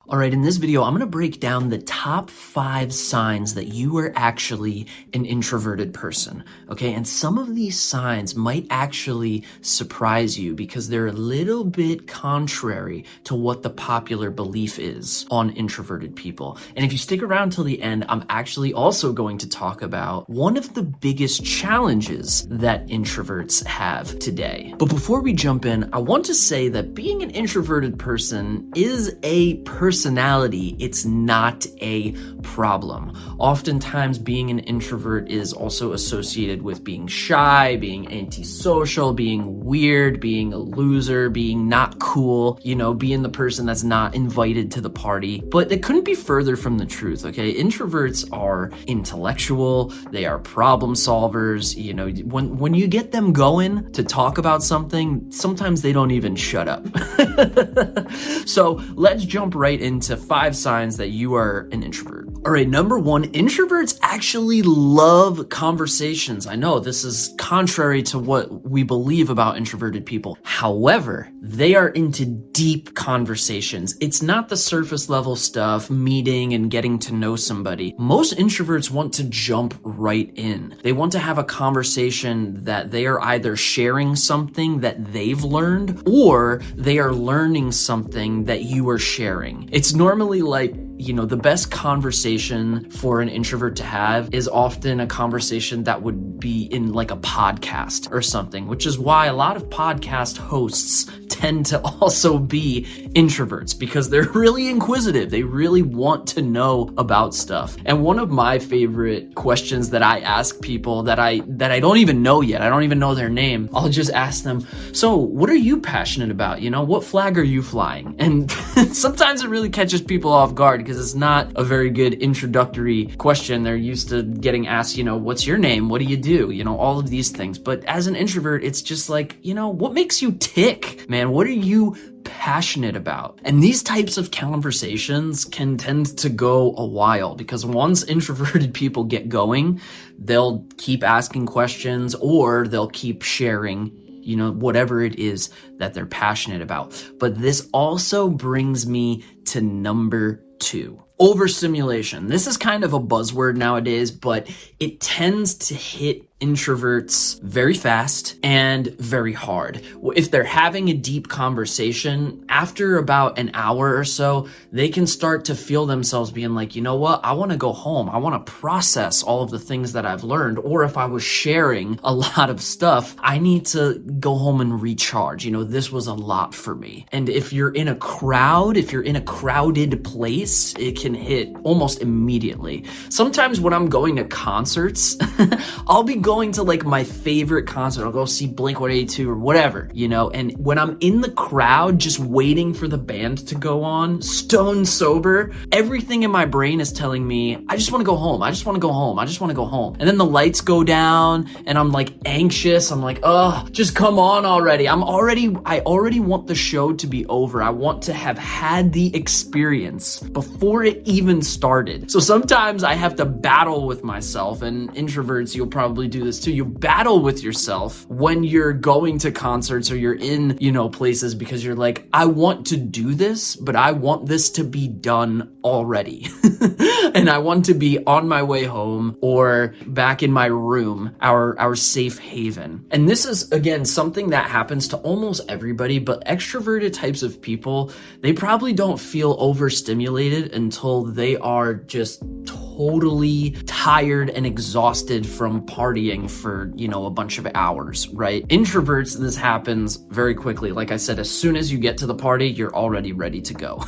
All right, in this video, I'm gonna break down the top 5 signs that you are actually an introverted person, okay? And some of these signs might actually surprise you because they're a little bit contrary to what the popular belief is on introverted people. And if you stick around till the end, I'm actually also going to talk about one of the biggest challenges that introverts have today. But before we jump in, I want to say that being an introverted person is a personality. It's not a problem. Oftentimes, being an introvert is also associated with being shy, being antisocial, being weird, being a loser, being not cool, being the person that's not invited to the party. But it couldn't be further from the truth, okay? Introverts are intellectual, they are problem solvers. When you get them going to talk about something, sometimes they don't even shut up. So let's jump right into 5 signs that you are an introvert. All right, number 1, introverts actually love conversations. I know this is contrary to what we believe about introverted people. However, they are into deep conversations. It's not the surface level stuff, meeting and getting to know somebody. Most introverts want to jump right in. They want to have a conversation that they are either sharing something that they've learned or they are learning something that you are sharing. It's normally like, the best conversation for an introvert to have is often a conversation that would be in like a podcast or something, which is why a lot of podcast hosts tend to also be introverts because they're really inquisitive. They really want to know about stuff. And one of my favorite questions that I ask people that I don't even know yet, I don't even know their name, I'll just ask them, so what are you passionate about? What flag are you flying? And sometimes it really catches people off guard because it's not a very good introductory question. They're used to getting asked, what's your name? What do you do? All of these things. But as an introvert, it's just like, what makes you tick, man? What are you passionate about? And these types of conversations can tend to go a while because once introverted people get going, they'll keep asking questions or they'll keep sharing whatever it is that they're passionate about. But this also brings me to number 2. Overstimulation. This is kind of a buzzword nowadays, but it tends to hit introverts very fast and very hard. If they're having a deep conversation, after about an hour or so, they can start to feel themselves being like, you know what, I want to go home. I want to process all of the things that I've learned. Or if I was sharing a lot of stuff, I need to go home and recharge. This was a lot for me. And if you're in a crowd, if you're in a crowded place, it can hit almost immediately. Sometimes when I'm going to concerts, I'll be going to like my favorite concert. I'll go see Blink-182 or whatever, and when I'm in the crowd just waiting for the band to go on, stone sober, everything in my brain is telling me, I just want to go home. I just want to go home. I just want to go home. And then the lights go down and I'm like anxious. I'm like, oh, just come on already. I already want the show to be over. I want to have had the experience before it even started. So sometimes I have to battle with myself, and introverts, you'll probably do this too. You battle with yourself when you're going to concerts or you're in, places because you're like, I want to do this, but I want this to be done already. And I want to be on my way home or back in my room, our safe haven. And this is, again, something that happens to almost everybody, but extroverted types of people, they probably don't feel overstimulated until they are just totally tired and exhausted from partying for, a bunch of hours, right? Introverts, this happens very quickly. Like I said, as soon as you get to the party, you're already ready to go.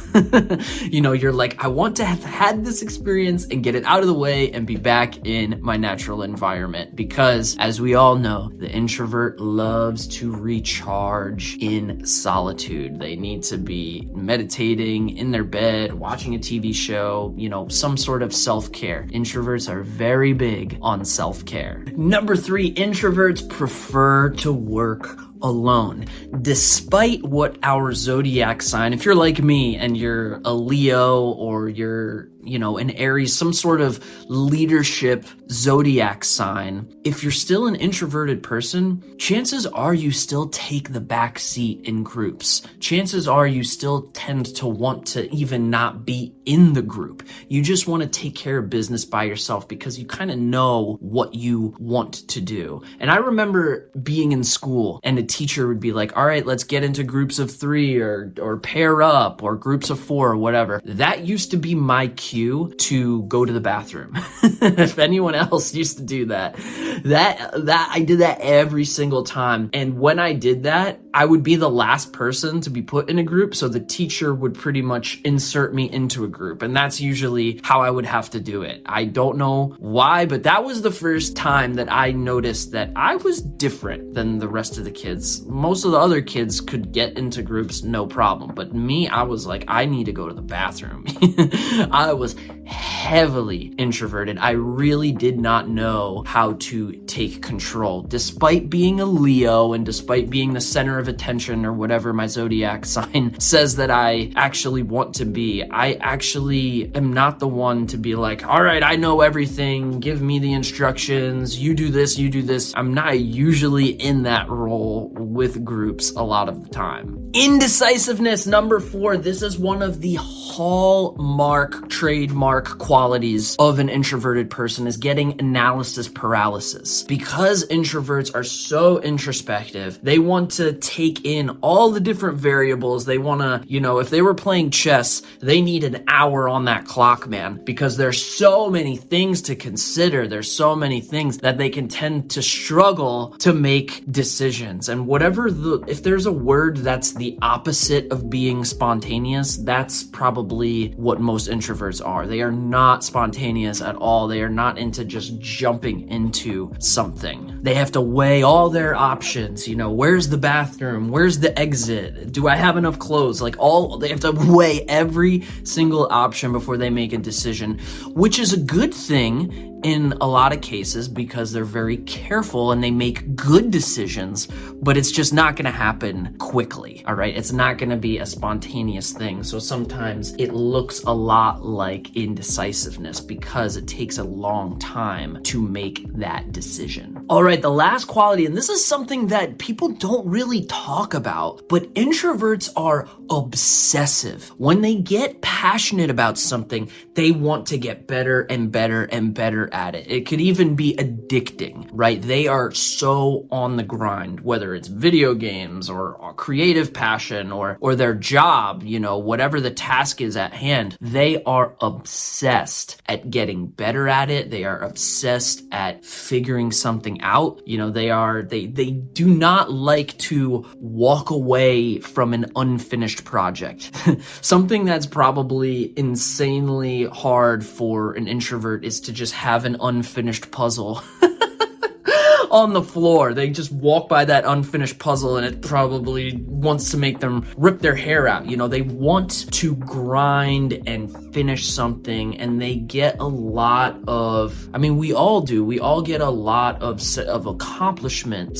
You're like, I want to have had this experience and get it out of the way and be back in my natural environment. Because as we all know, the introvert loves to recharge in solitude. They need to be meditating in their bed, watching a TV show, some sort of self-care. Introverts are very big on self-care. Number 3, introverts prefer to work alone. Despite what our zodiac sign, if you're like me and you're a Leo or you're an Aries, some sort of leadership zodiac sign, if you're still an introverted person, chances are you still take the back seat in groups. Chances are you still tend to want to even not be in the group. You just want to take care of business by yourself because you kind of know what you want to do. And I remember being in school and a teacher would be like, all right, let's get into groups of 3 or pair up or groups of 4 or whatever. That used to be my cue to go to the bathroom. If anyone else used to do that I did that every single time. And when I did that, I would be the last person to be put in a group. So the teacher would pretty much insert me into a group. And that's usually how I would have to do it. I don't know why, but that was the first time that I noticed that I was different than the rest of the kids. Most of the other kids could get into groups, no problem. But me, I was like, I need to go to the bathroom. I was heavily introverted. I really did not know how to take control. Despite being a Leo and despite being the center of attention or whatever my zodiac sign says that I actually want to be, I actually am not the one to be like, all right, I know everything, give me the instructions, you do this, you do this. I'm not usually in that role with groups a lot of the time. Indecisiveness, number 4. This is one of the hallmark, trademark qualities of an introverted person, is getting analysis paralysis. Because introverts are so introspective, they want to take in all the different variables. They want to, if they were playing chess, they need an hour on that clock, man, because there's so many things to consider. There's so many things that they can tend to struggle to make decisions. And if there's a word that's the opposite of being spontaneous, that's probably what most introverts are. They are not spontaneous at all. They are not into just jumping into something. They have to weigh all their options. Where's the bathroom? Where's the exit? Do I have enough clothes? They have to weigh every single option before they make a decision, which is a good thing in a lot of cases because they're very careful and they make good decisions, but it's just not going to happen quickly. All right. It's not going to be a spontaneous thing. So sometimes it looks a lot like indecisiveness because it takes a long time to make that decision. All right. The last quality, and this is something that people don't really talk about, but introverts are obsessive. When they get passionate about something, they want to get better and better and better at it. It could even be addicting, right? They are so on the grind, whether it's video games or creative passion or their job, whatever the task is at hand, they are obsessed at getting better at it. They are obsessed at figuring something out. They do not like to walk away from an unfinished project. Something that's probably insanely hard for an introvert is to just have an unfinished puzzle on the floor. They just walk by that unfinished puzzle and it probably wants to make them rip their hair out. They want to grind and finish something, and they get a lot of, we all do. We all get a lot of sense of accomplishment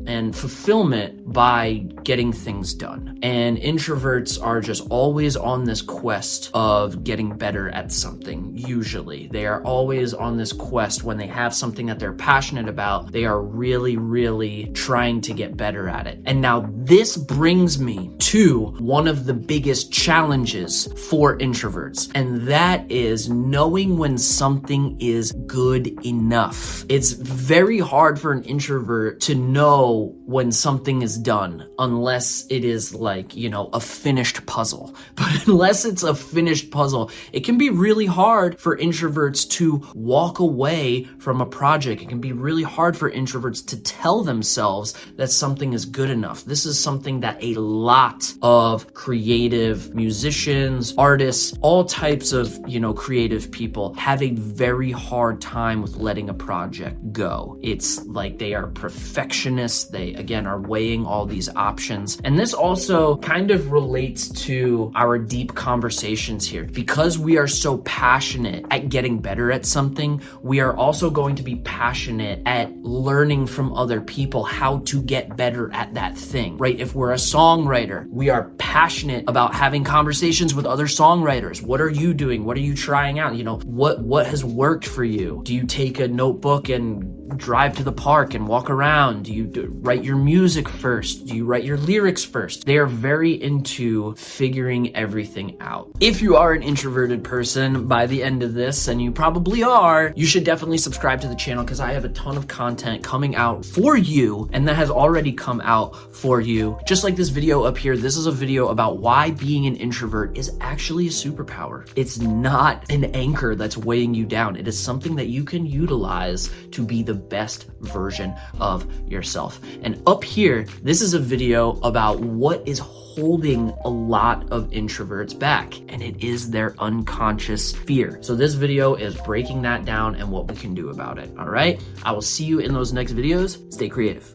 and fulfillment by getting things done. And introverts are just always on this quest of getting better at something. Usually they are always on this quest. When they have something that they're passionate about, they are really, really trying to get better at it. And now this brings me to one of the biggest challenges for introverts, and that is knowing when something is good enough. It's very hard for an introvert to know when something is done unless it is a finished puzzle. But unless it's a finished puzzle, it can be really hard for introverts to walk away from a project. It can be really hard for introverts to tell themselves that something is good enough. This is something that a lot of creative musicians, artists, all types of, creative people have a very hard time with letting a project go. It's like they are perfectionists. They, again, are weighing all these options. And this also kind of relates to our deep conversations here. Because we are so passionate at getting better at something, we are also going to be passionate passionate at learning from other people how to get better at that thing, right? If we're a songwriter, we are passionate about having conversations with other songwriters. What are you doing? What are you trying out? You know, what has worked for you? Do you take a notebook and drive to the park and walk around? Do you write your music first? Do you write your lyrics first? They are very into figuring everything out. If you are an introverted person by the end of this, and you probably are, you should definitely subscribe to the channel because I have a ton of content coming out for you and that has already come out for you. Just like this video up here, this is a video about why being an introvert is actually a superpower. It's not an anchor that's weighing you down. It is something that you can utilize to be the best version of yourself. And up here, this is a video about what is holding a lot of introverts back, and it is their unconscious fear. So this video is breaking that down and what we can do about it. All right, I will see you in those next videos. Stay creative.